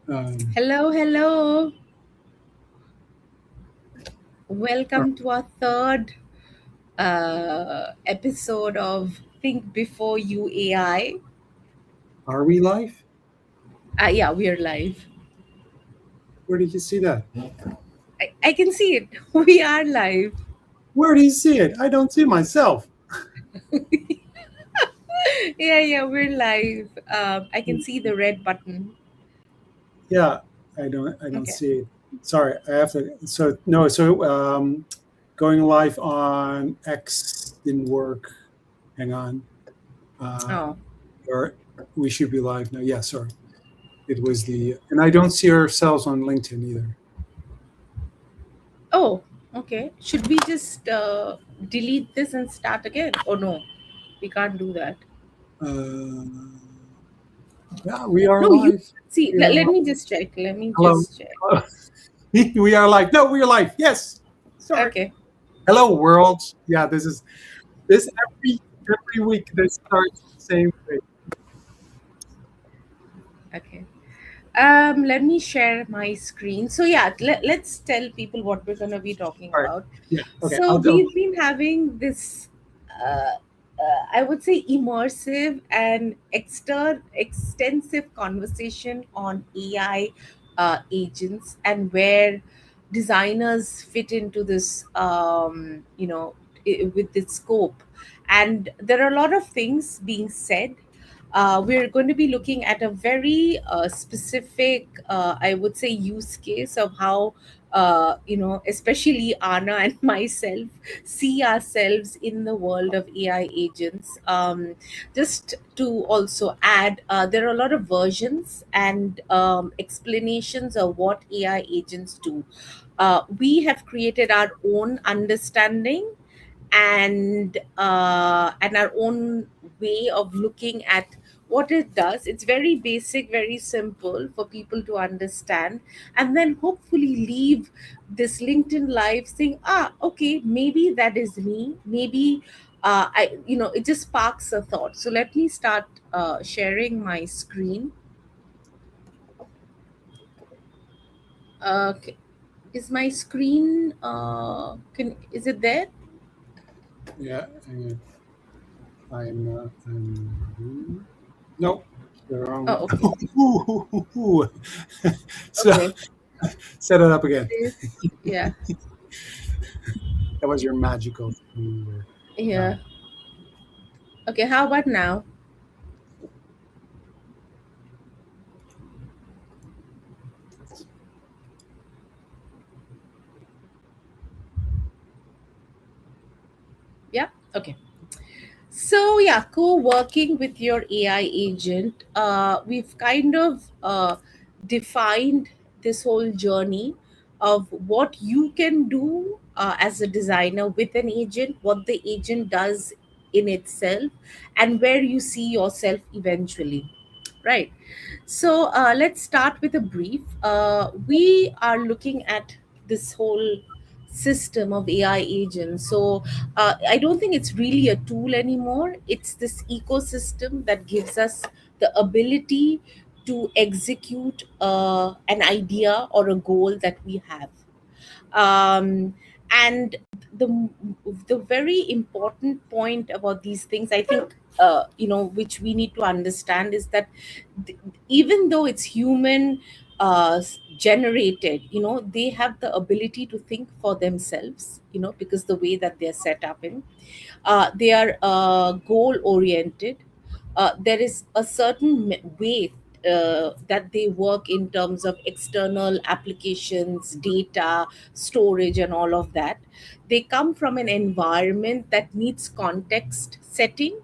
Hello, hello. Are Welcome to our third episode of Think Before You AI. are we live? Yeah, we're live. Where did you see that? I can see it. We are live. Where do you see it? I don't see myself. Yeah, we're live. I can see the red button. Yeah, I don't Okay. see it. Sorry, I have to. So no, so going live on X didn't work. Hang on. Uh, Oh, or we should be live now. Yeah, sorry. It was and I don't see ourselves on LinkedIn either. oh, okay. Should we just delete this and start again? Oh, no, we can't do that. Uh, yeah, we are No, you live. see. We are Let live. me just check. Let me Hello. just check. Hello. We are live. No, we are live. Yes. Sorry. Okay. Hello, world. Yeah, this every week. This starts the same way. Okay. Let me share my screen. So yeah, let's tell people what we're going to be talking All right. about. Yeah. Okay. So I'll go. we've been having this, I would say, immersive and extensive conversation on AI agents and where designers fit into this, with its scope. And there are a lot of things being said. We're going to be looking at a very specific, I would say, use case of how, especially Anna and myself see ourselves in the world of AI agents. Just to also add, there are a lot of versions and explanations of what AI agents do. We have created our own understanding and our own way of looking at what it does. It's very basic, very simple for people to understand, and then hopefully leave this LinkedIn live saying, okay, maybe that is me, maybe it just sparks a thought. So let me start sharing my screen. Okay, is my screen can is it there? Yeah. I'm. No, the wrong. Oh, okay. So Okay, set it up it again. is. Yeah. That was your magical thing there. Uh, Yeah. Okay, how about now? Yeah. Okay. So yeah, co-working with your AI agent, we've kind of defined this whole journey of what you can do as a designer with an agent, what the agent does in itself, and where you see yourself eventually. Right. So let's start with a brief. We are looking at this whole system of AI agents. So I don't think it's really a tool anymore. It's this ecosystem that gives us the ability to execute an idea or a goal that we have. And the the very important point about these things, I think, which we need to understand is that th- even though it's human generated, they have the ability to think for themselves, because the way that they're set up in, they are goal oriented. There is a certain way that they work in terms of external applications, data, storage, and all of that. They come from an environment that needs context setting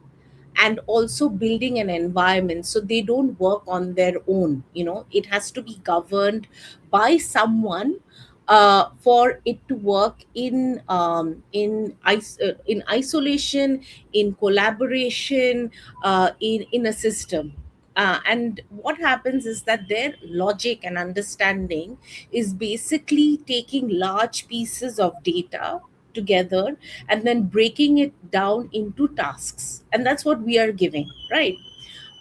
and also building an environment, so they don't work on their own. It has to be governed by someone for it to work in isolation, in collaboration, in a system. And what happens is that their logic and understanding is basically taking large pieces of data together and then breaking it down into tasks, and that's what we are giving, right?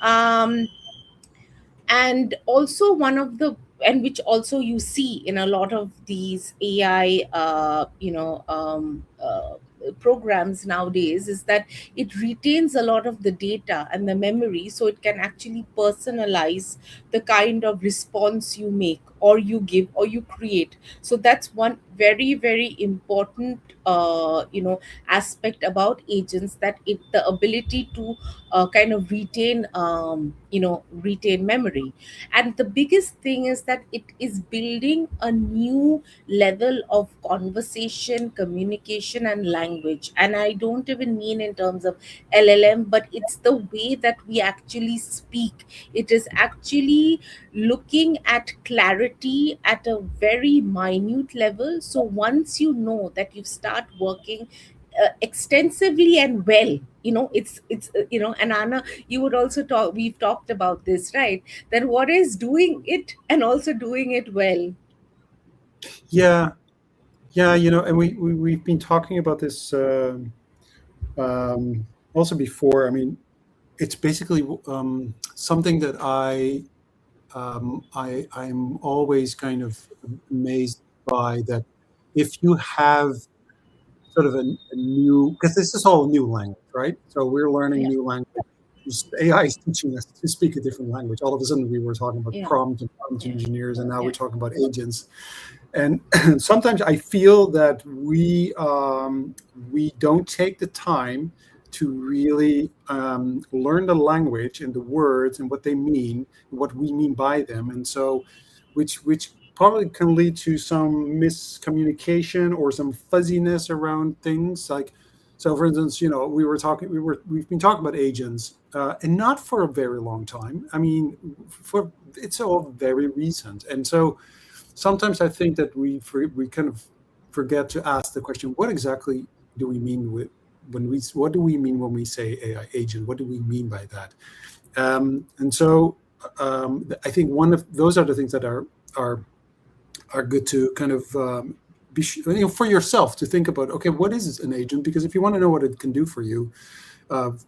um, and also one of the and which also you see in a lot of these AI, programs nowadays, is that it retains a lot of the data and the memory, so it can actually personalize the kind of response you make or you give or you create. So that's one very very important aspect about agents, that it the ability to kind of retain memory. And the biggest thing is that it is building a new level of conversation, communication, and language. And I don't even mean in terms of LLM, but it's the way that we actually speak. It is actually looking at clarity at a very minute level. So once you know that you start working extensively and well, and Anna, you would also talk, we've talked about this, right? Then what is doing it and also doing it well? Yeah, yeah, and we've been talking about this also before. I mean, it's basically something that I'm always kind of amazed by, that if you have sort of a new, because this is all new language, right? So we're learning Yeah, new language. AI is teaching us to speak a different language. All of a sudden, we were talking about yeah, prompt and prompt yeah, engineers, and now we're yeah. talking about agents. And sometimes I feel that we don't take the time to really learn the language and the words and what they mean, what we mean by them, and so which probably can lead to some miscommunication or some fuzziness around things. Like, so for instance, we've been talking about agents, and not for a very long time. I mean, for it's all very recent, and so sometimes I think that we kind of forget to ask the question: what exactly do we mean with what do we mean when we say AI agent? What do we mean by that? And so I think one of those are the things that are are good to kind of for yourself to think about. Okay, what is an agent? Because if you want to know what it can do for you,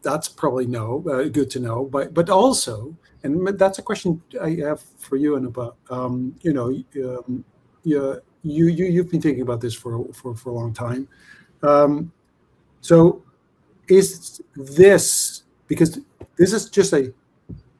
that's probably good to know. But also, and that's a question I have for you, and about yeah, you've been thinking about this for a long time. Um, so is this because this is just a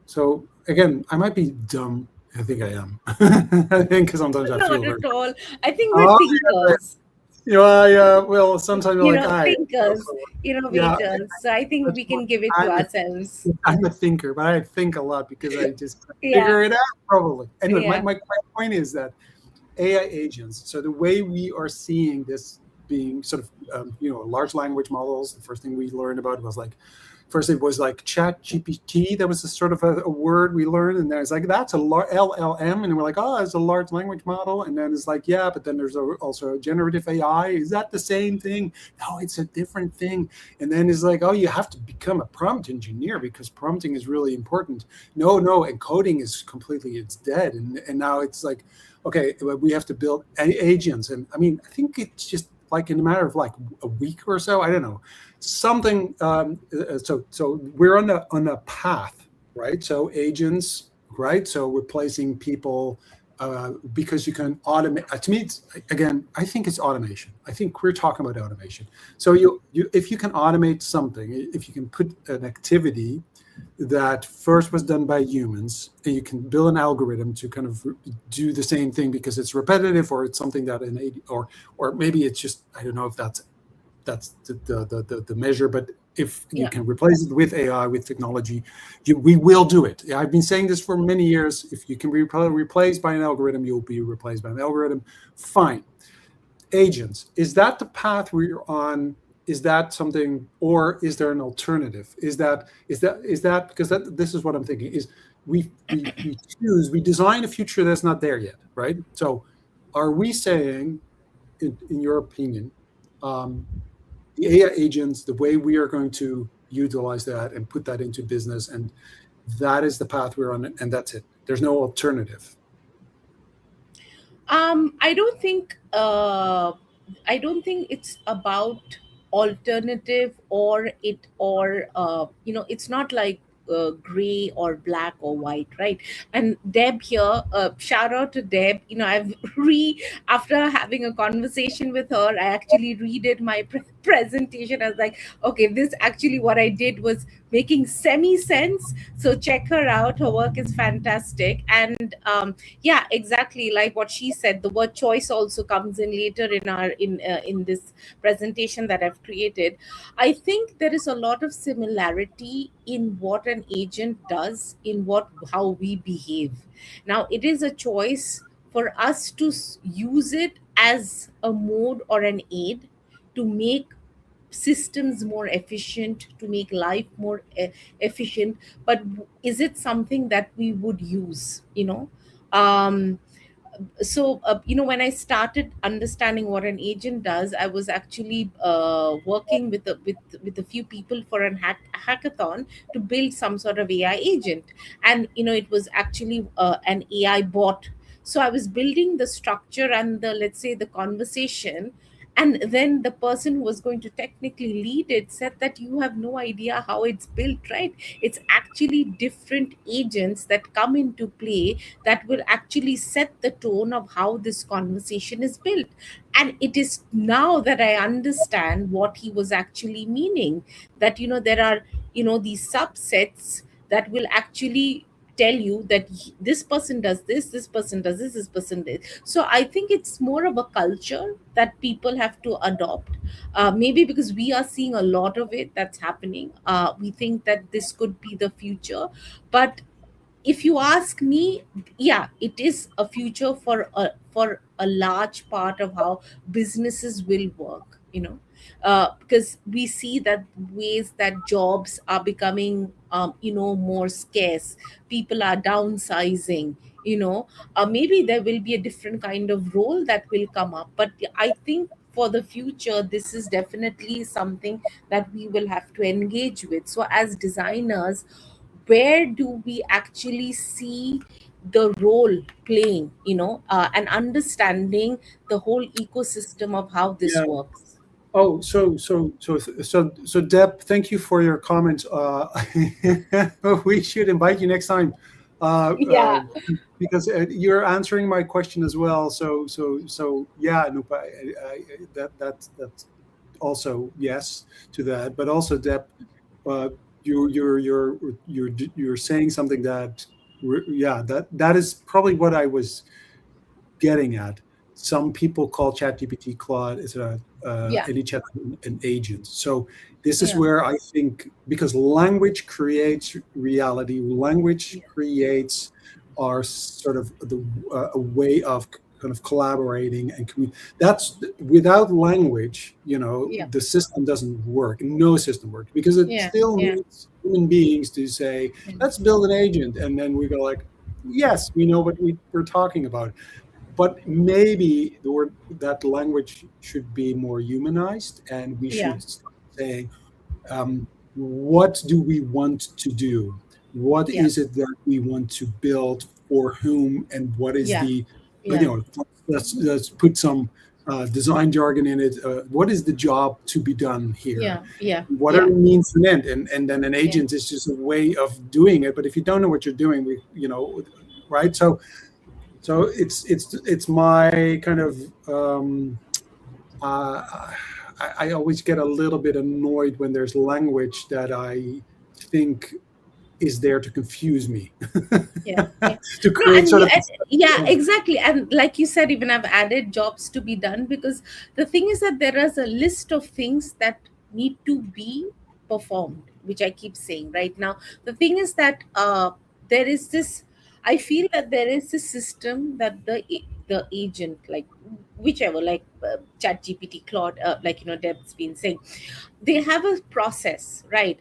so again, I might be dumb. I think I am. I think sometimes I Not feel very. at all. I think we're Oh, thinkers. yeah. Well, sometimes I'm like, I, Thinkers, yeah, innovators. So I think that's we what can give it to I'm a ourselves. I'm a thinker, but I think a lot because I just Yeah, figure it out probably. Anyway, yeah, my point is that AI agents. So the way we are seeing this being sort of, large language models. The first thing we learned about was like, first it was like Chat GPT. That was a sort of a word we learned, and then it's like that's a LLM, and we're like, oh, it's a large language model, and then it's like, yeah, but then there's also a generative AI. Is that the same thing? No, it's a different thing. And then it's like, oh, you have to become a prompt engineer because prompting is really important. No, encoding is completely it's dead, and now it's like, okay, we have to build agents, and I mean, I think it's just like in a matter of like a week or so. I don't know something. So we're on a path, right? So agents, right? So replacing people because you can automate. To me, it's, again, I think it's automation. I think we're talking about automation. So you if you can automate something, if you can put an activity that first was done by humans, and you can build an algorithm to kind of do the same thing because it's repetitive, or it's something that or maybe it's just, I don't know if that's the measure, but if you yeah. can replace it with AI, with technology, we will do it. I've been saying this for many years. If you can be replaced by an algorithm, you'll be replaced by an algorithm. Fine. Agents, is that the path we're on? Is that something, or is there an alternative? Is that because this is what I'm thinking is we design a future that's not there yet, right? So are we saying, in your opinion, um, the AI agents, the way we are going to utilize that and put that into business, and that is the path we're on, and that's it. There's no alternative. I don't think. I don't think it's about alternative or it's not like gray or black or white, right? And Deb here, shout out to Deb. I've after having a conversation with her, I actually redid my presentation. I was like, okay, this actually what I did was making semi sense. So check her out. Her work is fantastic. And yeah, exactly like what she said. The word choice also comes in later in this presentation that I've created. I think there is a lot of similarity in what an agent does, in what how we behave. Now, it is a choice for us to use it as a mode or an aid to make systems more efficient, to make life more efficient. But is it something that we would use? Um, when I started understanding what an agent does, I was actually working with a few people for an hackathon to build some sort of AI agent. And it was actually an AI bot. So I was building the structure and the, let's say, the conversation. And then the person who was going to technically lead it said that you have no idea how it's built, right? It's actually different agents that come into play that will actually set the tone of how this conversation is built. And it is now that I understand what he was actually meaning, that there are these subsets that will actually tell you that this person does this person does this person does. So I think it's more of a culture that people have to adopt, maybe because we are seeing a lot of it that's happening. We think that this could be the future, but if you ask me, yeah, it is a future for a large part of how businesses will work. Because we see that ways that jobs are becoming more scarce. People are downsizing. Maybe there will be a different kind of role that will come up, but I think for the future this is definitely something that we will have to engage with. So as designers, where do we actually see the role playing, and understanding the whole ecosystem of how this Yeah. works. Oh, so Deb, thank you for your comments. We should invite you next time, uh, uh, Yeah, because you're answering my question as well. So yeah, Nupa, that's also yes to that, but also Deb, uh, you're saying something that yeah, that is probably what I was getting at. Some people call ChatGPT Claude is a yeah, any chat an agent. So this is yeah, where I think, because language creates reality, language yeah, creates our sort of a way of kind of collaborating and that's without language, yeah, the system doesn't work. No system works because it yeah, still yeah, needs human beings to say, yeah, let's build an agent, and then we go like, yes, we know what we're talking about. But maybe the word that language should be more humanized, and we yeah, should start saying, what do we want to do? What yeah, is it that we want to build for whom, and what is yeah, the, yeah, let's put some design jargon in it. What is the job to be done here? yeah, yeah, Whatever yeah, means an end, and then an yeah, agent is just a way of doing it. But if you don't know what you're doing, right? So it's my kind of uh, I always get a little bit annoyed when there's language that I think is there to confuse me, yeah, yeah. to No, create and sort you, of yeah, yeah. exactly. And like you said, even I've added jobs to be done, because the thing is that there is a list of things that need to be performed, which I keep saying right now. The thing is that there is this. I feel that there is this system that the agent, like whichever, like Chat GPT, Claude, like Deb's been saying, they have a process, right?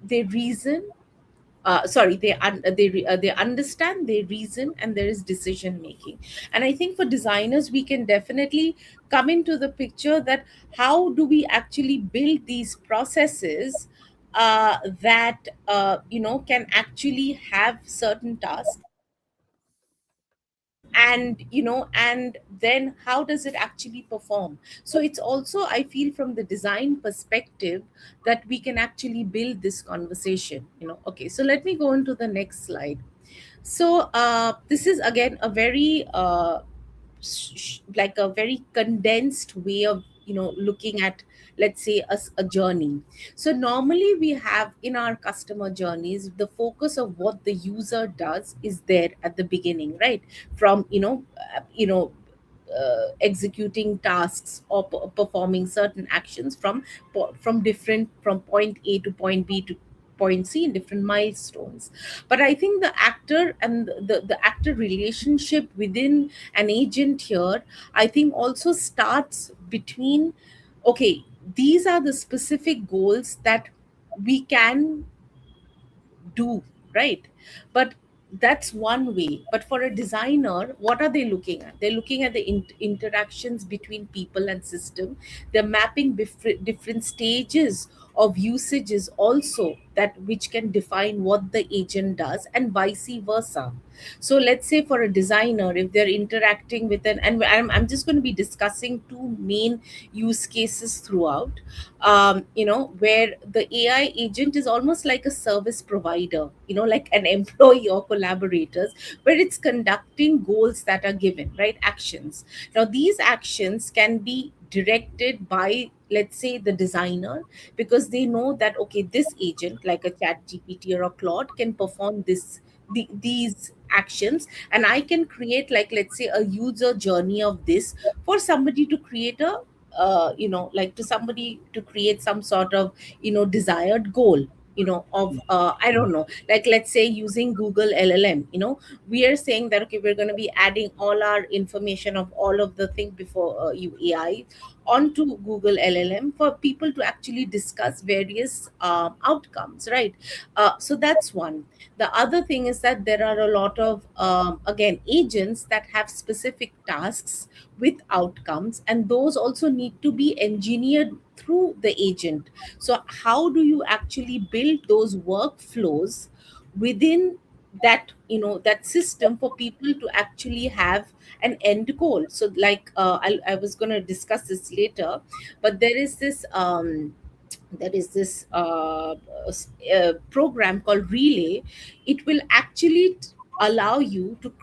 They reason, sorry, they understand, they reason, and there is decision making. And I think for designers we can definitely come into the picture that how do we actually build these processes that can actually have certain tasks And and then how does it actually perform? So it's also, I feel, from the design perspective, that we can actually build this conversation. Okay, so let me go into the next slide. So this is again a very like a very condensed way of looking at, let's say, a journey. So normally we have in our customer journeys, the focus of what the user does is there at the beginning, right? From executing tasks or performing certain actions from point A to point B to point C in different milestones. But I think the actor and the actor relationship within an agent here, I think, also starts between, okay, these are the specific goals that we can do, right? But that's one way. But for a designer, what are they looking at? They're looking at the interactions between people and system. They're mapping different stages of usages also, that which can define what the agent does, and vice versa. So let's say for a designer, if they're interacting with an, and I'm just going to be discussing two main use cases throughout, where the AI agent is almost like a service provider, like an employee or collaborators, where it's conducting goals that are given, right? Actions. Now, these actions can be directed by, let's say, the designer, because they know that, okay, this agent, like a chat GPT or a Claude, can perform these actions, and I can create, like, let's say, a user journey of this for somebody to create a like to somebody to create some sort of desired goal, of I don't know, like, let's say, using Google LLM. We are saying that, okay, we're going to be adding all our information of all of the thing before you AI onto Google LLM for people to actually discuss various outcomes, right? So that's one. The other thing is that there are a lot of again, agents that have specific tasks with outcomes, and those also need to be engineered through the agent. So how do you actually build those workflows within that system for people to actually have an end goal? So, like, I was going to discuss this later, but there is this program called Relay. It will actually allow you to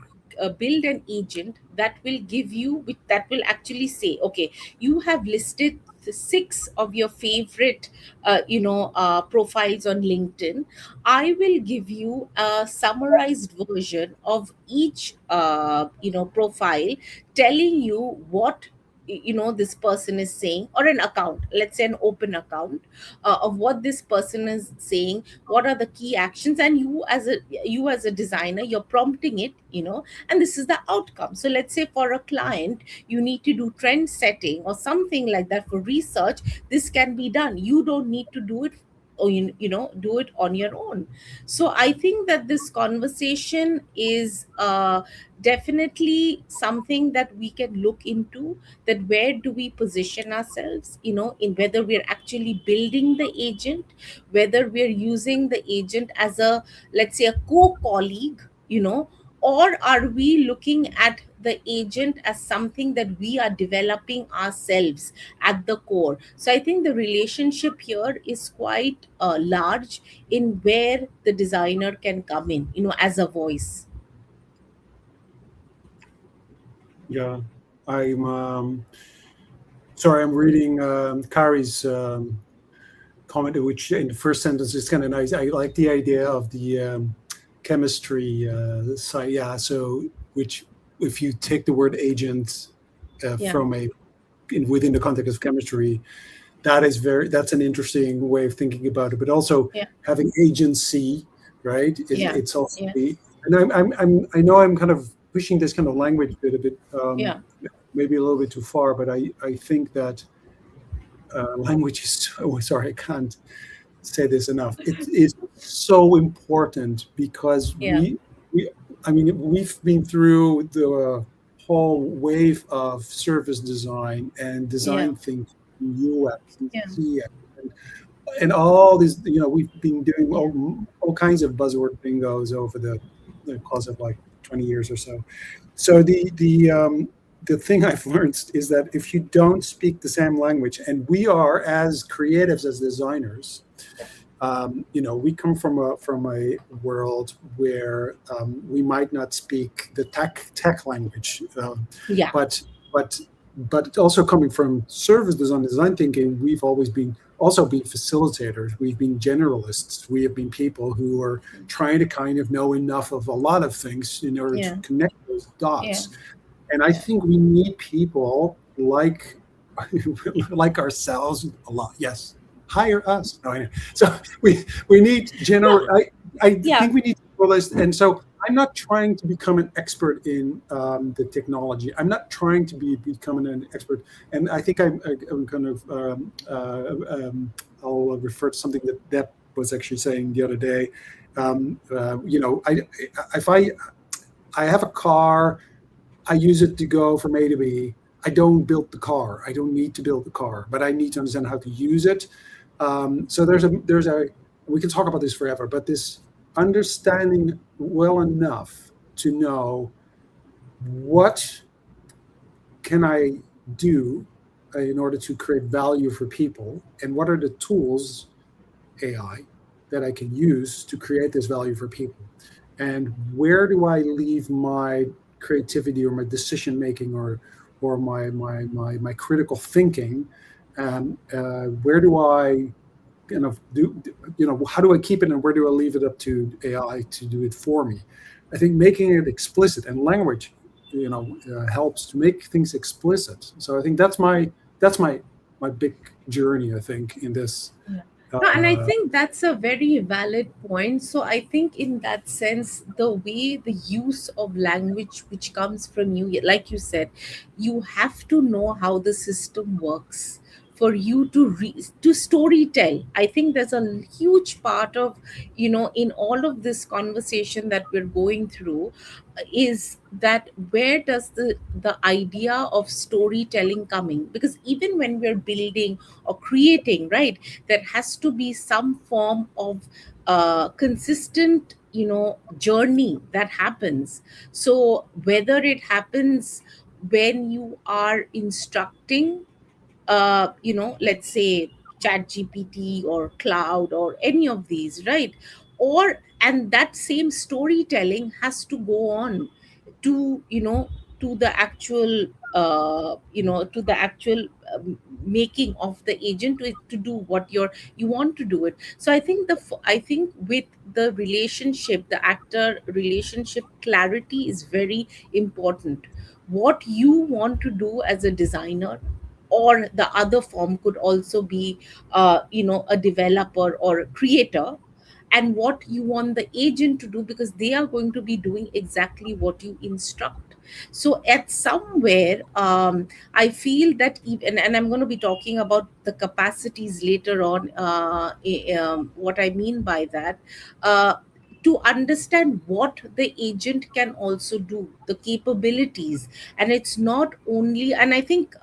build an agent that will give you, that will actually say, okay, you have listed the six of your favorite profiles on LinkedIn. I will give you a summarized version of each profile, telling you what this person is saying, or an account, let's say an open account, of what this person is saying, what are the key actions, and you as a designer, you're prompting it, and this is the outcome. So let's say for a client, you need to do trend setting or something like that for research. This can be done. You don't need to do it, or do it on your own. So I think that this conversation is definitely something that we can look into, that where do we position ourselves, in whether we're actually building the agent, whether we're using the agent as a, let's say, a co-colleague, or are we looking at the agent as something that we are developing ourselves at the core? So I think the relationship here is quite large, in where the designer can come in, as a voice. Yeah, I'm sorry. I'm reading Kari's comment, which in the first sentence is kind of nice. I like the idea of the chemistry side. Yeah, so which if you take the word agent Yeah, from within the context of chemistry, that's an interesting way of thinking about it. But also yeah, having agency, right? yeah, It's also yeah, and I know I'm kind of pushing this kind of language bit a bit yeah, maybe a little bit too far, but I think that language is oh sorry, I can't say this enough. It is so important because yeah, we I mean we've been through the whole wave of service design and yeah, design thinking, UX and yeah, CX, and all these. We've been doing yeah, all kinds of buzzword bingos over the course of like 20 years or so. So the thing I've learned is that if you don't speak the same language, and we are as creatives as designers, we come from a world where we might not speak the tech language, Yeah. but but but also coming from service design thinking, we've always been also been facilitators. We've been generalists. We have been people who are trying to kind of know enough of a lot of things in order to Yeah. connect those Yeah. dots. And I Yeah. think we need people like like ourselves a lot. Yes, hire us. No, I know. So we need general. Yeah. I Yeah. think we need generalists, and so I'm not trying to become an expert in the technology. I'm not trying to becoming an expert. And I think I'm kind of I'll refer to something that Deb was actually saying the other day. I if I have a car, I use it to go from A to B. I don't build the car. I don't need to build the car, but I need to understand how to use it. So there's a we can talk about this forever, but this understanding well enough to know what can I do in order to create value for people, and what are the tools AI that I can use to create this value for people, and where do I leave my creativity or my decision making or my critical thinking, where do I do how do I keep it, and where do I leave it up to AI to do it for me? I think making it explicit, and language helps to make things explicit. So I think that's my big journey, I think, in this. Yeah. No, and I uh, think that's a very valid point. So I think in that sense, the way the use of language which comes from you, like you said, you have to know how the system works for you to story tell. I think there's a huge part of, in all of this conversation that we're going through, is that where does the idea of storytelling coming? Because even when we're building or creating, right, there has to be some form of consistent, journey that happens. So whether it happens when you are instructing, let's say chat gpt or cloud or any of these, right? Or and that same storytelling has to go on to, to the actual, to the actual making of the agent to do what you want to do it. So I think I think with the relationship, the actor relationship clarity is very important. What you want to do as a designer, or the other form could also be, a developer or a creator, and what you want the agent to do, because they are going to be doing exactly what you instruct. So at somewhere, I feel that even, and I'm going to be talking about the capacities later on, what I mean by that, uh, to understand what the agent can also do, the capabilities. And it's not only, and I think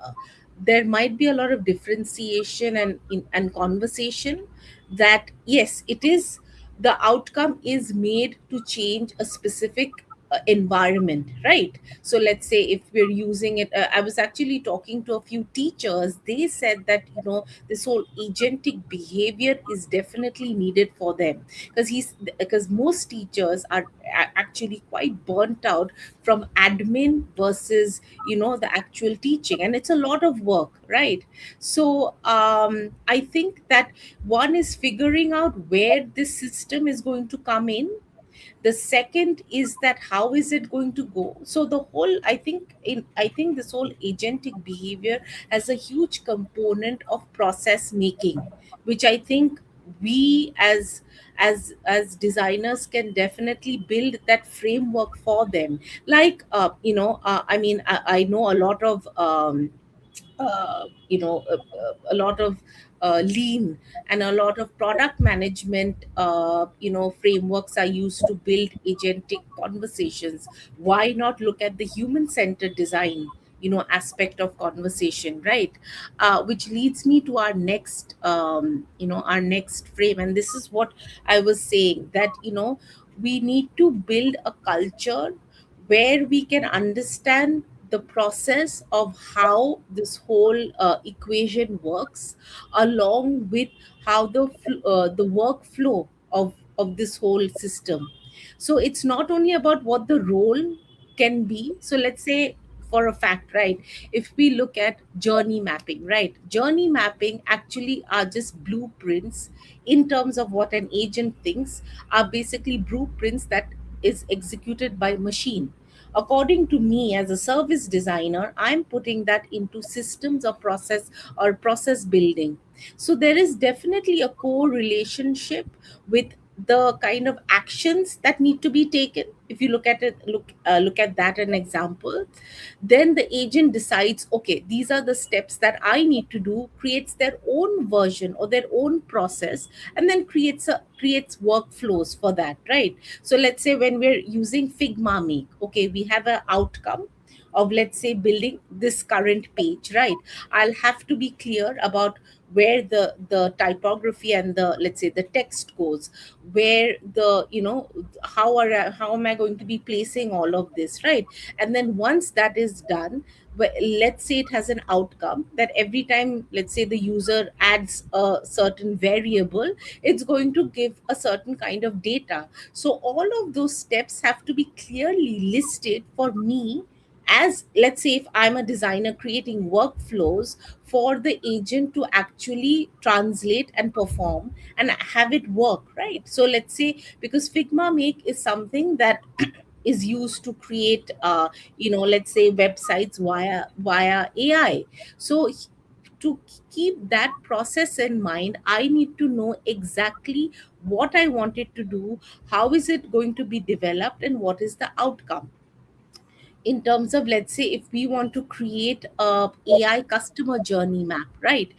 there might be a lot of differentiation and conversation, that yes, it is, the outcome is made to change a specific environment, right? So let's say if we're using it, I was actually talking to a few teachers. They said that, this whole agentic behavior is definitely needed for them, because most teachers are actually quite burnt out from admin versus, the actual teaching, and it's a lot of work, right? So I think that one is figuring out where this system is going to come in. The second is that how is it going to go. So the whole, I think this whole agentic behavior has a huge component of process making, which I think we as designers can definitely build that framework for them. Like, I mean, I know a lot of, a lot of lean and a lot of product management, frameworks are used to build agentic conversations. Why not look at the human centered design, aspect of conversation, right? Which leads me to our next, our next frame. And this is what I was saying, that, we need to build a culture where we can understand the process of how this whole equation works, along with how the workflow of this whole system. So it's not only about what the role can be. So let's say, for a fact, right, if we look at journey mapping, right, journey mapping actually are just blueprints in terms of what an agent thinks, are basically blueprints that is executed by machine. According to me, as a service designer, I'm putting that into systems or process building. So there is definitely a correlationship with the kind of actions that need to be taken. If you look at that an example, then the agent decides, okay, these are the steps that I need to do, creates their own version or their own process, and then creates workflows for that, right? So let's say when we're using Figma Make, okay, we have an outcome of, let's say, building this current page, right? I'll have to be clear about where the typography and the, let's say, the text goes, where the, how am I going to be placing all of this, right? And then once that is done, let's say it has an outcome that every time, let's say, the user adds a certain variable, it's going to give a certain kind of data. So all of those steps have to be clearly listed for me, as, let's say, if I'm a designer creating workflows for the agent to actually translate and perform and have it work, right? So let's say, because Figma Make is something that is used to create, let's say, websites via AI. So to keep that process in mind, I need to know exactly what I want it to do, how is it going to be developed, and what is the outcome. In terms of, let's say, if we want to create a AI customer journey map, right,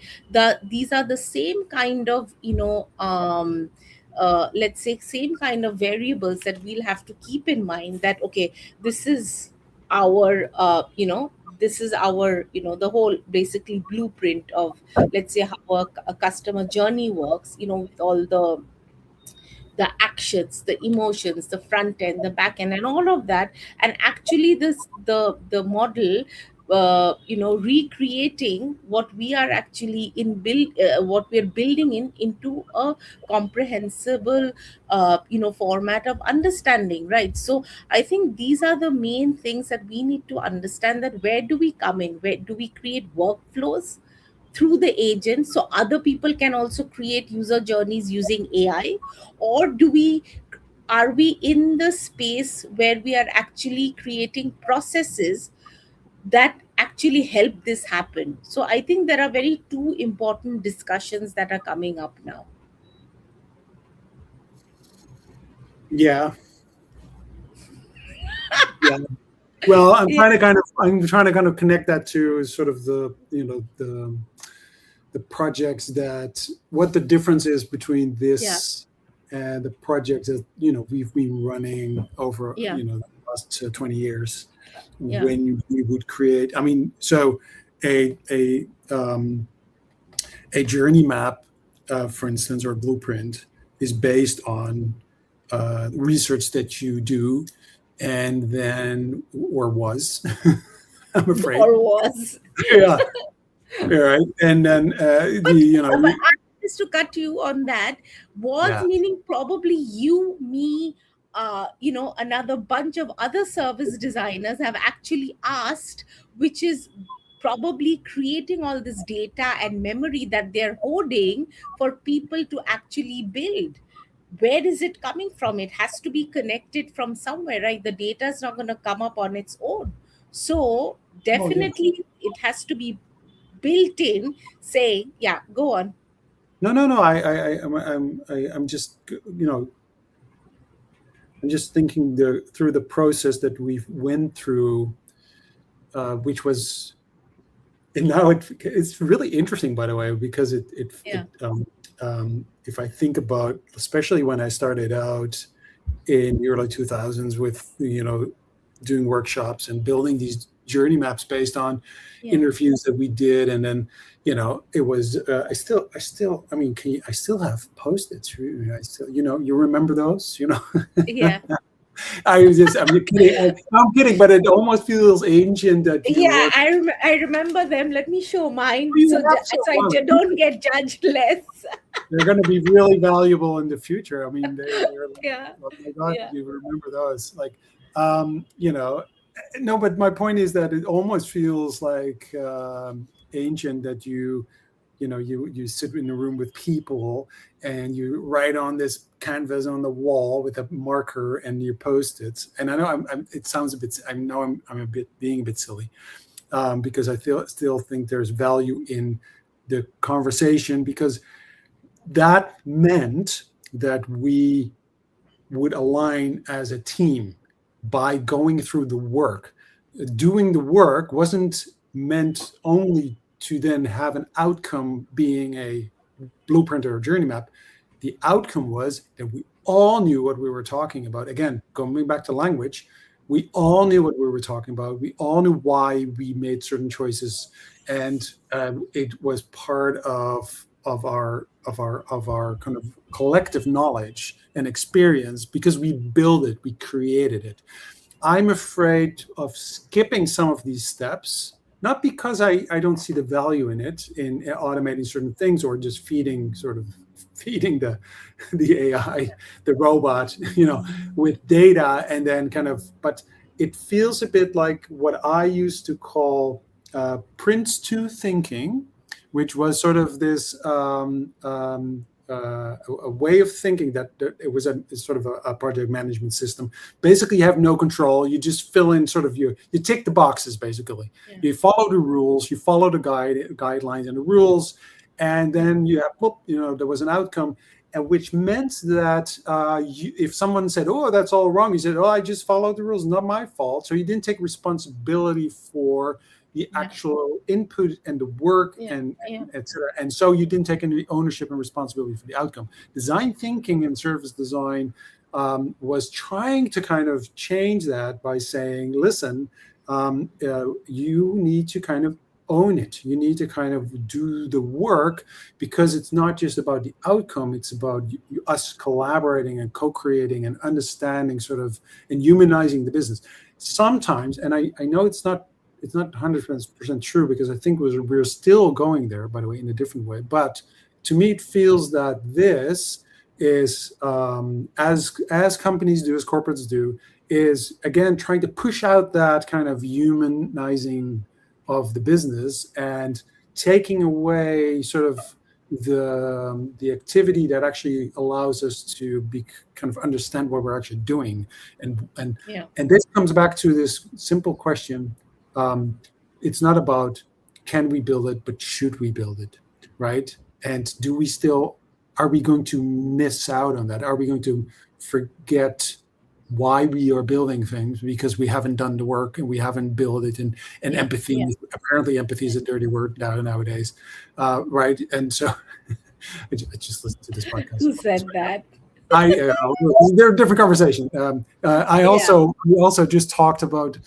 these are the same kind of, let's say, same kind of variables that we'll have to keep in mind, that okay, this is our, this is our, the whole basically blueprint of, let's say, how a customer journey works, with all the actions, the emotions, the front end, the back end, and all of that. And actually, the model, recreating what we are actually what we're building into a comprehensible, format of understanding, right? So I think these are the main things that we need to understand, that where do we come in, where do we create workflows through the agent, so other people can also create user journeys using AI? Or are we in the space where we are actually creating processes that actually help this happen? So I think there are very two important discussions that are coming up now. Yeah. Yeah. Well, Yeah, I'm trying to kind of connect that to sort of the projects that what the difference is between yeah, this and the projects that we've been running over yeah, the last 20 years yeah, when we would create. I mean, so a a um, a journey map, for instance, or a blueprint is based on research that you do, and then or was, I'm afraid, or was. yeah, yeah, right, and then But, but you, just to cut you on that, was yeah, meaning probably you, me, another bunch of other service designers have actually asked, which is probably creating all this data and memory that they're holding for people to actually build. Where is it coming from? It has to be connected from somewhere, right? The data is not going to come up on its own. So oh yeah, definitely it has to be built in, saying, yeah, go on. no, I'm just I'm just thinking through the process that we've went through, which was, and now it's really interesting, by the way, because Yeah, if I think about, especially when I started out in the early 2000s with doing workshops and building these journey maps based on yeah, interviews that we did, and then it was I mean, I still have post-its. I still, you remember those. yeah, I'm kidding. I'm kidding, but it almost feels ancient that you Yeah, look. I remember them. Let me show mine, You have so I someone. don't get judged less. They're going to be really valuable in the future. I mean, they're Yeah, oh my God, yeah, you remember those? Like, you know, no, but my point is that it almost feels like ancient that you know, you sit in a room with people and you write on this canvas on the wall with a marker and your post-its. And I know it sounds a bit. I know I'm a bit being a bit silly because I still think there's value in the conversation because that meant that we would align as a team by going through the work. Doing the work wasn't meant only to then have an outcome being a blueprint or a journey map. The outcome was that we all knew what we were talking about. Again, going back to language, we all knew what we were talking about. We all knew why we made certain choices, and it was part of our kind of collective knowledge and experience because we built it, we created it. I'm afraid of skipping some of these steps, not because I don't see the value in it, in automating certain things or just feeding the AI, the robot, you know, with data and then kind of, but it feels a bit like what I used to call Prince 2 thinking, which was sort of this a way of thinking that it was a sort of a project management system. Basically, you have no control. You just fill in sort of you tick the boxes. Basically, yeah, you follow the rules, you follow the guidelines and the rules, and then you have you know there was an outcome, and which meant that if someone said, "Oh, that's all wrong," you said, "Oh, I just followed the rules, not my fault." So you didn't take responsibility for the yeah, actual input and the work yeah, and yeah, etc. And so you didn't take any ownership and responsibility for the outcome. Design thinking and service design was trying to kind of change that by saying, listen, you need to kind of own it. You need to kind of do the work because it's not just about the outcome. It's about us collaborating and co-creating and understanding sort of and humanizing the business. Sometimes, and I know it's not 100% true because I think we're still going there, by the way, in a different way. But to me, it feels that this is as companies do, as corporates do, is again trying to push out that kind of humanizing of the business and taking away sort of the activity that actually allows us to be kind of understand what we're actually doing yeah. and this comes back to this simple question. It's not about can we build it, but should we build it, right? And do we still are we going to miss out on that? Are we going to forget why we are building things because we haven't done the work and we haven't built it? And Yeah, empathy, yeah, apparently, empathy is a dirty word nowadays, right? And so I just listened to this podcast. who said that? They're a different conversation. Yeah, We also just talked about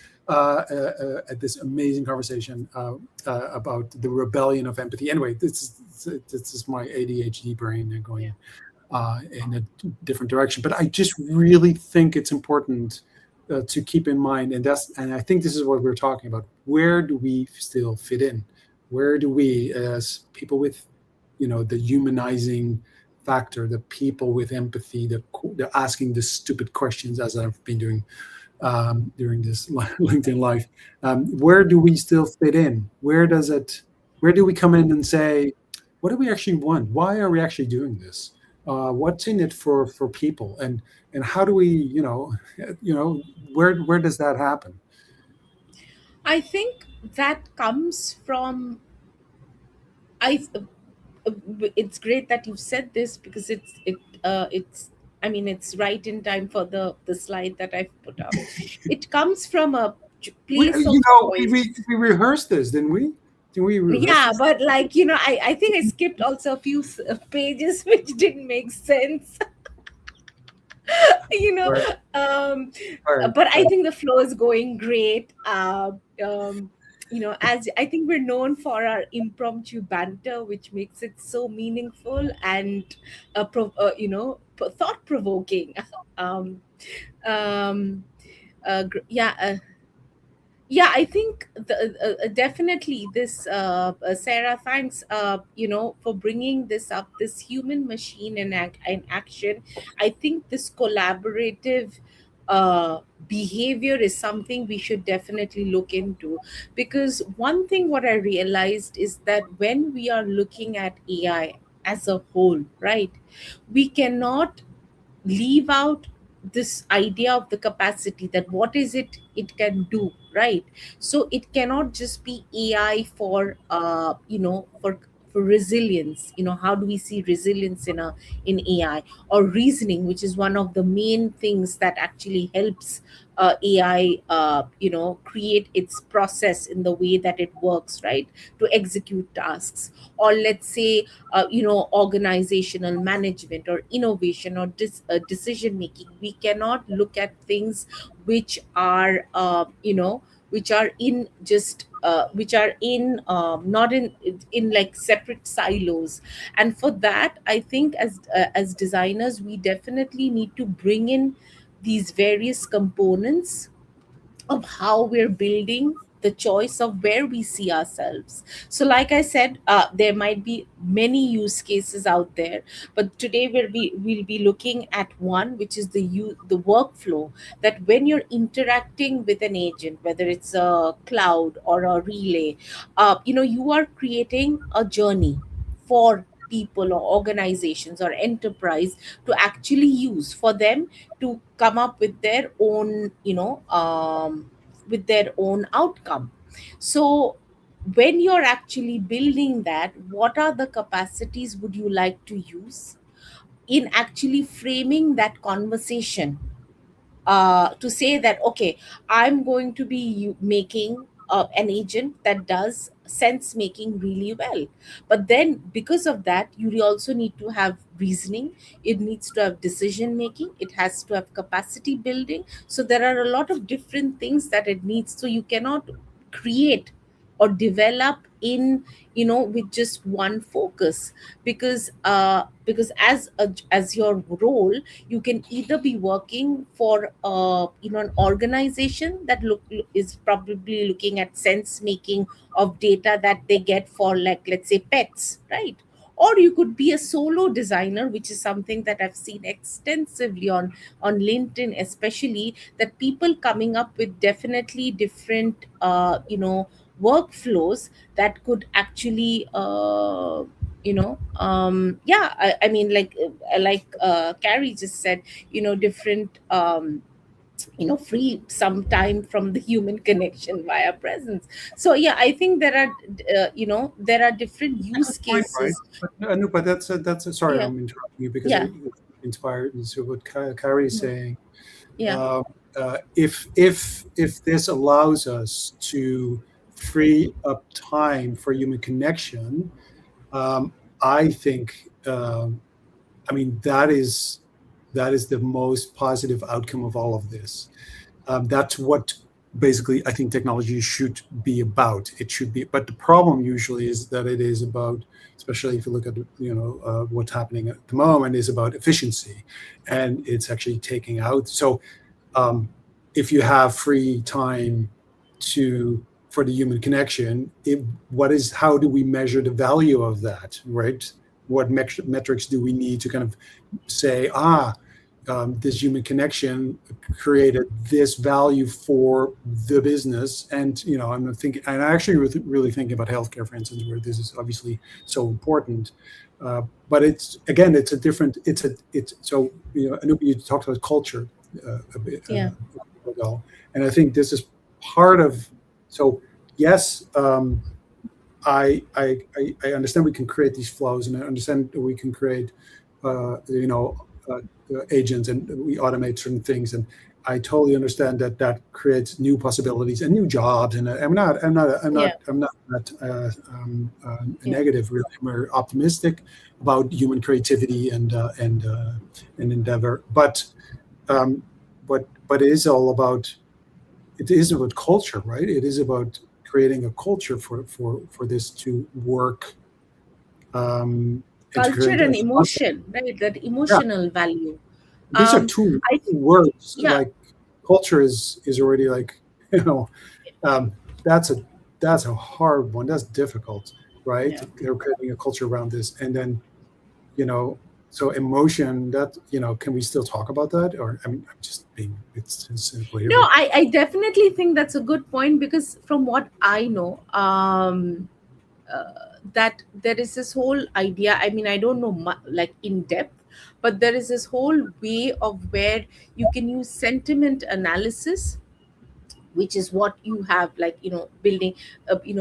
this amazing conversation about the rebellion of empathy. Anyway, this is my ADHD brain yeah. going in a different direction. But I just really think it's important to keep in mind, and I think this is what we're talking about. Where do we still fit in? Where do we, as people with, you know, the humanizing factor, the people with empathy, the asking the stupid questions, as I've been doing during this LinkedIn life. Where do we still fit in? Where do we come in and say, what do we actually want? Why are we actually doing this? What's in it for people? And how do we, where does that happen? I think that comes from I. It's great that you've said this because it's I mean it's right in time for the slide that I've put up. It comes from a place of choice. We rehearsed this, didn't we? Did we rehearse Yeah, this? but like I think I skipped also a few pages which didn't make sense. you know Right. um Right. but I think the flow is going great. As I think we're known for our impromptu banter, which makes it so meaningful and thought provoking. um, um, yeah. Yeah, I think definitely this Sarah, thanks for bringing this up, this human machine in action. I think this collaborative uh, behavior is something we should definitely look into, because one thing what I realized is that when we are looking at AI as a whole, right, we cannot leave out this idea of the capacity, that what is it it can do, right? So it cannot just be AI for for resilience. How do we see resilience in AI, or reasoning, which is one of the main things that actually helps AI create its process in the way that it works, right, to execute tasks. Or let's say organizational management or innovation or decision making. We cannot look at things which are which are in just which are in not in like separate silos. And for that, I think as designers, we definitely need to bring in these various components of how we're building the choice of where we see ourselves. So like I said, there might be many use cases out there, but today we'll be looking at one, which is the workflow, that when you're interacting with an agent, whether it's a cloud or a relay, you are creating a journey for people or organizations or enterprise to actually use, for them to come up with their own outcome. So when you're actually building that, what are the capacities would you like to use in actually framing that conversation, to say that, okay, I'm going to be making an agent that does sense making really well. But then because of that, you also need to have reasoning, it needs to have decision making, it has to have capacity building. So there are a lot of different things that it needs. So you cannot create or develop in with just one focus, because as your role, you can either be working for an organization that is probably looking at sense making of data that they get for, like, let's say, pets, right? Or you could be a solo designer, which is something that I've seen extensively on LinkedIn, especially, that people coming up with definitely different workflows that could actually yeah, I mean, like Carrie just said, different free some time from the human connection via presence. So yeah, I think there are different Good use point, right? cases. But no, but sorry, Yeah, I'm interrupting you because I yeah, inspired. And so what Kari is mhm, saying, yeah, if this allows us to free up time for human connection, um, I think, I mean, that is the most positive outcome of all of this. That's what basically I think technology should be about. It should be, but the problem usually is that it is about, especially if you look at what's happening at the moment, is about efficiency, and it's actually taking out. So um, if you have free time to for the human connection, how do we measure the value of that, right? What metrics do we need to kind of say, this human connection created this value for the business? And I'm thinking, and I actually really thinking about healthcare, for instance, where this is obviously so important. But it's a different, it's so Anup, you talked about culture a bit yeah, ago, and I think this is part of. So yes, I understand we can create these flows, and I understand that we can create agents, and we automate certain things, and I totally understand that that creates new possibilities and new jobs. And yeah, I'm not that yeah, negative. Really, I'm very optimistic about human creativity and endeavor. Um, but it is about culture, right? It is about creating a culture for this to work. Culture integrate and as a concept. emotion, right? That Yeah, emotional value. these are um two I words. Yeah. Like culture is already like um, that's a that's a hard one. That's difficult, right? Yeah. They're creating a culture around this, and then you know, so emotion. That can we still talk about that? Or I mean, I'm just being it's cynical here, No, but I definitely think that's a good point, because from what I know, that there is this whole idea. I mean, I don't know like in depth, but there is this whole way of where you can use sentiment analysis, which is what you have, like, building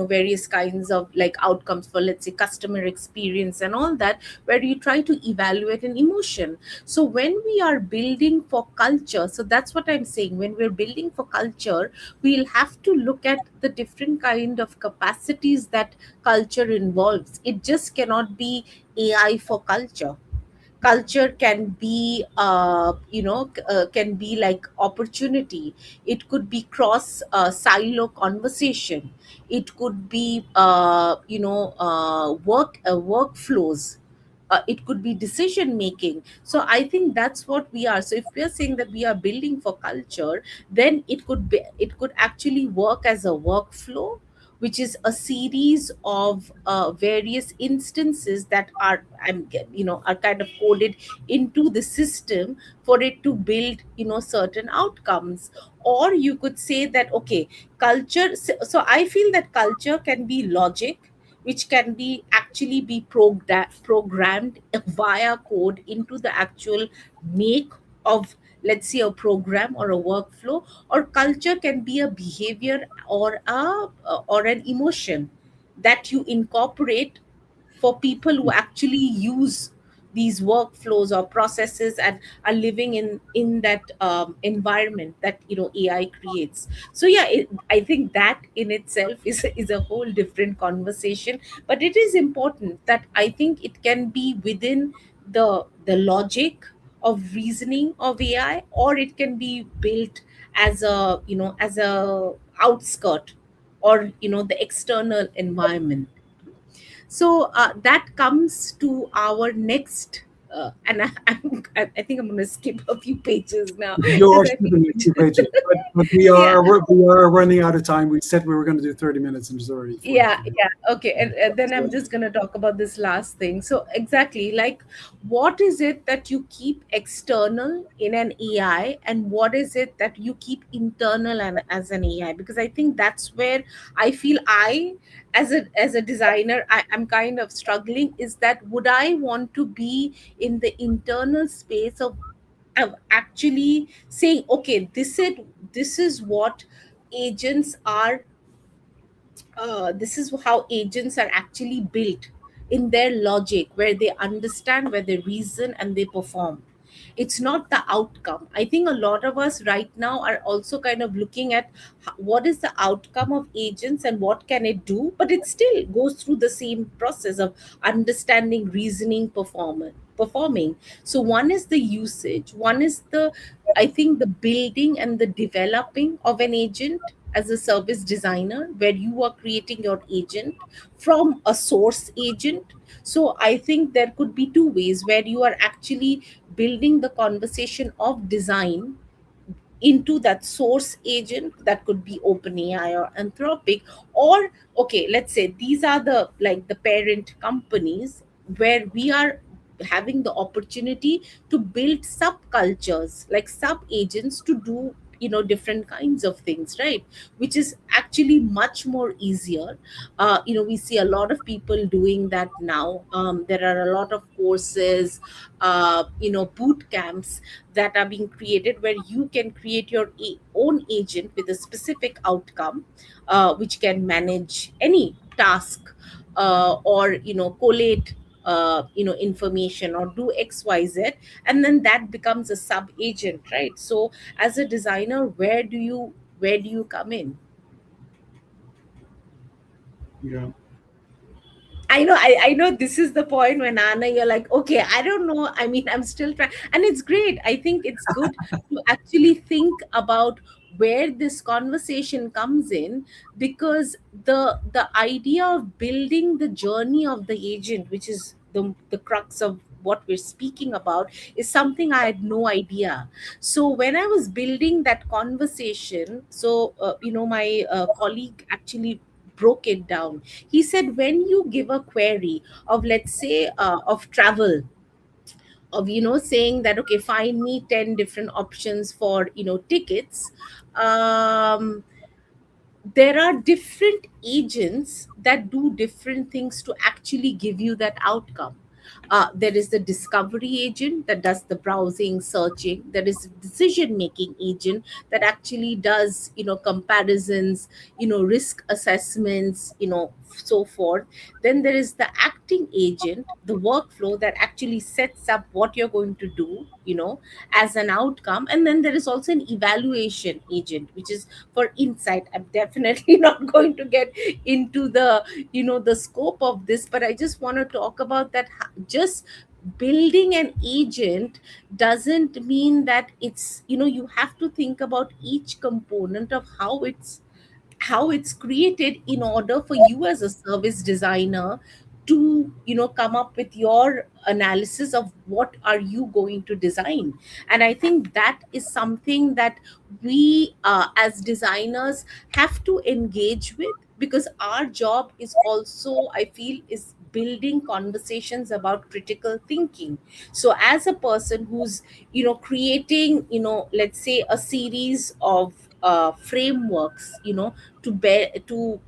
various kinds of like outcomes for, let's say, customer experience and all that, where you try to evaluate an emotion. So when we are building for culture, so that's what I'm saying, when we're building for culture, we'll have to look at the different kind of capacities that culture involves. It just cannot be AI for culture. Culture can be can be like opportunity. It could be cross silo conversation. It could be workflows. It could be decision making. So I think that's what we are. So if we are saying that we are building for culture, then it could actually work as a workflow, which is a series of various instances that are, are kind of coded into the system for it to build certain outcomes. Or you could say that, okay, culture, so I feel that culture can be logic, which can be actually be programmed via code into the actual make of, let's say, a program or a workflow. Or culture can be a behavior or an emotion that you incorporate for people who actually use these workflows or processes and are living in that environment that AI creates. So yeah, I think that in itself is a whole different conversation. But it is important that I think it can be within the logic of reasoning of AI, or it can be built as a as a outskirt, or the external environment. So that comes to our next, and I think I'm going to skip a few pages now you because are I think skipping like 2 pages. But we yeah. are we are running out of time. We said we were going to do 30 minutes, and it's already Yeah, 43 minutes. yeah, okay. And then I'm So, just going to talk about this last thing. So exactly, like, what is it that you keep external in an AI, and what is it that you keep internal and as an AI? Because I think that's where I feel as a designer, I'm kind of struggling, is that would I want to be in the internal space of actually saying, okay, this is what agents are, this is how agents are actually built in their logic, where they understand, where they reason, and they perform. It's not the outcome. I think a lot of us right now are also kind of looking at what is the outcome of agents and what can it do, but it still goes through the same process of understanding, reasoning, performing. So one is the usage, one is the, I think, the building and the developing of an agent as a service designer, where you are creating your agent from a source agent. So I think there could be two ways where you are actually building the conversation of design into that source agent. That could be OpenAI or Anthropic. Or, okay, let's say these are the, like, the parent companies, where we are having the opportunity to build subcultures, like sub agents, to do different kinds of things, right? Which is actually much more easier. We see a lot of people doing that now. There are a lot of courses, boot camps that are being created, where you can create your own agent with a specific outcome, which can manage any task, or collate information, or do XYZ. And then that becomes a sub agent, right? So as a designer, where do you come in? yeah. I know this is the point when, Anna, you're like, okay, I don't know. I mean, I'm still trying. And it's great. I think it's good to actually think about where this conversation comes in, because the idea of building the journey of the agent, which is the crux of what we're speaking about is something I had no idea. So when I was building that conversation, so my colleague actually broke it down. He said, when you give a query of, let's say, of travel, of saying that, okay, find me 10 different options for tickets, um there are different agents that do different things to actually give you that outcome. There is the discovery agent that does the browsing, searching. There is a decision making agent that actually does comparisons, risk assessments, so forth. Then there is the acting agent, the workflow that actually sets up what you're going to do, as an outcome. And then there is also an evaluation agent, which is for insight. I'm definitely not going to get into the scope of this, but I just want to talk about that. Just building an agent doesn't mean that it's, you have to think about each component of how it's created, in order for you as a service designer to come up with your analysis of what are you going to design. And I think that is something that we, as designers, have to engage with, because our job is also, I feel, is building conversations about critical thinking. So as a person who's creating, let's say, a series of frameworks, to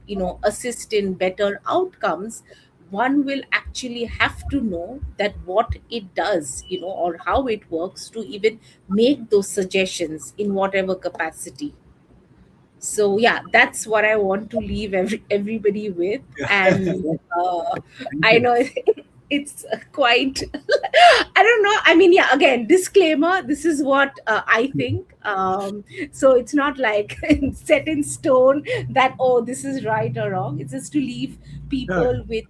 assist in better outcomes, one will actually have to know that what it does, or how it works, to even make those suggestions in whatever capacity. So yeah, that's what I want to leave everybody with. Yeah. And Thank I you. know it's quite I don't know, I mean, yeah, again, disclaimer, this is what I think. So it's not like set in stone that, oh, this is right or wrong. It's just to leave Yeah. people with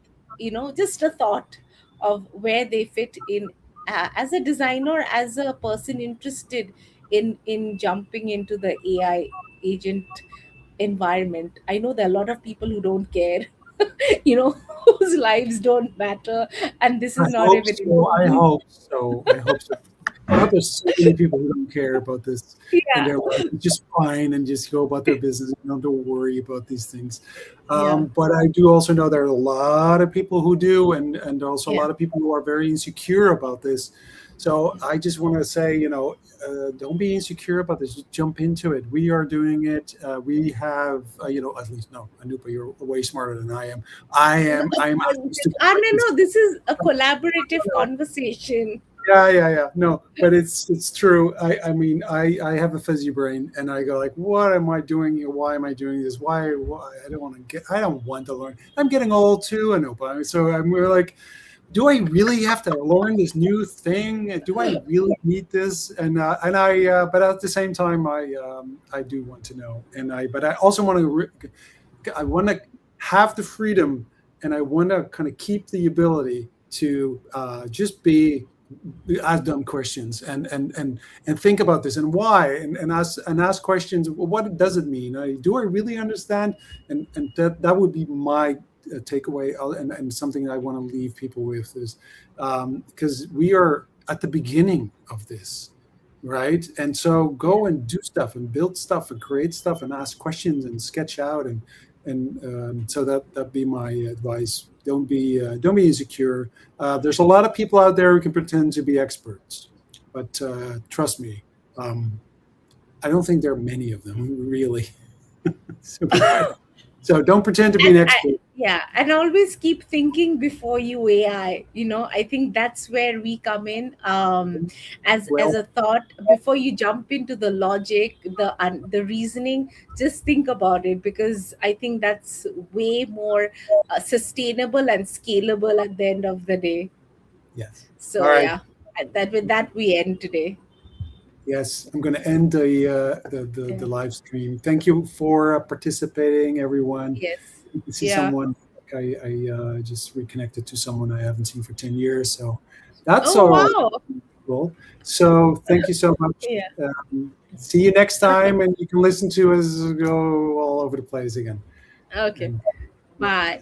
just a thought of where they fit in, as a designer, as a person interested in jumping into the AI agent environment. I know there are a lot of people who don't care, whose lives don't matter, and this I is not hope even so. I important. hope so. I hope so. I hope there's so many people who don't care about this, and Yeah, they're like, just fine and just go about their business and don't worry about these things. yeah, But I do also know there are a lot of people who do, and also a yeah. lot of people who are very insecure about this. So I just want to say, don't be insecure about this. Just jump into it. We are doing it. We have, at least no, Anupa, you're way smarter than I am. I No, am. I'm asking stupid no, questions. no, this is a collaborative conversation. Yeah. No, but it's true. I mean, I have a fuzzy brain, and I go like, what am I doing here? Why am I doing this? Why? I don't want to get. I don't want to learn. I'm getting old too, and so we're like, do I really have to learn this new thing? Do I really need this? But at the same time, I do want to know, but I also want to, I want to have the freedom, and I want to kind of keep the ability to just ask dumb questions and think about this and why and ask questions. Well, what does it mean? Do I really understand? And that would be my takeaway, and something I want to leave people with is because we are at the beginning of this, right? And so go and do stuff and build stuff and create stuff and ask questions and sketch out and so that'd be my advice. Don't be insecure. There's a lot of people out there who can pretend to be experts, but trust me, um, I don't think there are many of them really. so, so don't pretend to be an And expert. yeah, and always keep thinking before you AI. I think that's where we come in, as Well, a thought. Before you jump into the logic, the reasoning, just think about it, because I think that's way more sustainable and scalable at the end of the day. yes. All So right. yeah, that with that we end today. Yes, I'm going to end the Yeah. live stream. Thank you for participating, everyone. Yes. You can see Yeah. someone. I just reconnected to someone I haven't seen for 10 years, so that's Oh all wow. cool. So thank you so much. Yeah. See you next time, and you can listen to us go all over the place again. Okay. And yeah. Bye.